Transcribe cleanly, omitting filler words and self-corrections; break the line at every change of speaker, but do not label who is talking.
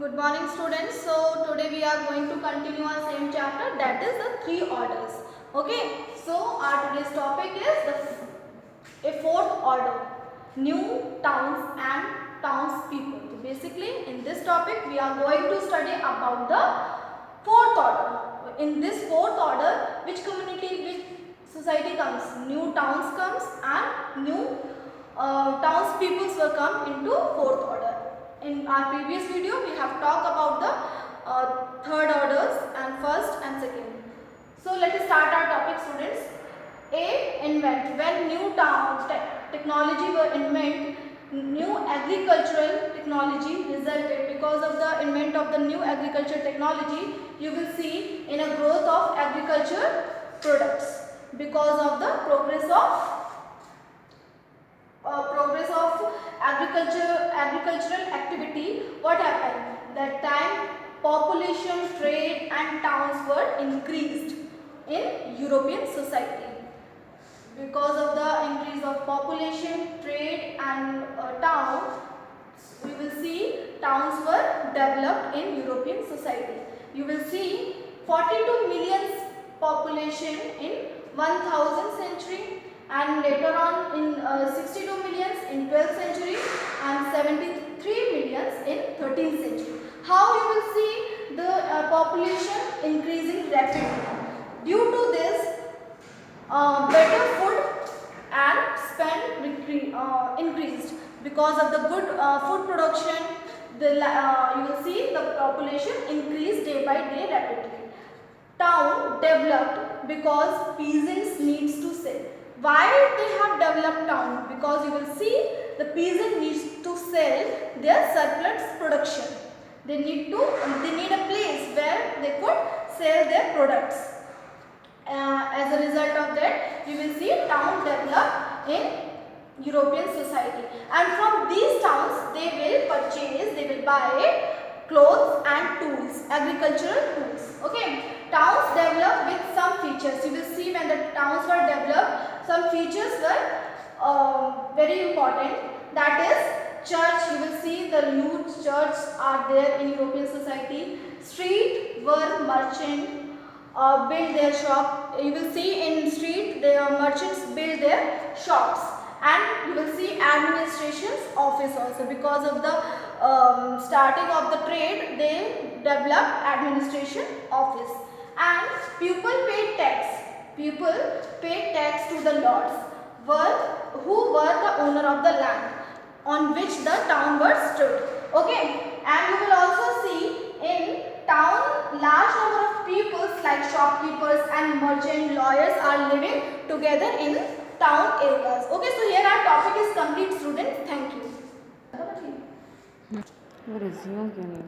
Good morning students. So today we are going to continue our same chapter, that is the three orders. Okay. So our today's topic is a fourth order, new towns and townspeople. So basically in this topic we are going to study about the fourth order. In this fourth order, which community, which society comes? New towns comes and new townspeople will come into fourth order. In our previous video, we have talked about the third orders and first and second. So let us start our topic, students. A. Invent. When new technology were invented, new agricultural technology resulted. Because of the invent of the new agricultural technology, you will see in a growth of agriculture products. Because of the progress of agricultural activity, what happened? That time population, trade and towns were increased in European society. Because of the increase of population, trade and towns, we will see towns were developed in European society. You will see 42 million population in 1000th century, and later on in 62 millions in 12th century and 73 millions in 13th century. How you will see the population increasing rapidly? Due to this, better food and spend increased. Because of the good food production, you will see the population increased day by day rapidly. Town developed because peasants needs to sell. Why they have developed town? Because you will see the peasant needs to sell their surplus production. They need a place where they could sell their products. As a result of that, you will see town develop in European society, and from these towns they will buy clothes and tools, agricultural tools. Okay, towns develop with some features. You will see when the towns were developed, some features were very important. That is church. You will see the huge churches are there in European society. Street were merchant build their shop. You will see in street the merchants build their shops, and you will see administration's office also. Because of the starting of the trade, they developed administration office. And people paid tax. People paid tax to the lords, who were the owner of the land on which the town was stood. Okay, and you will also see in town large number of people like shopkeepers and merchant, lawyers are living together in town areas. Okay, so here our topic is complete, students. Thank you.
वो resume क्यों नहीं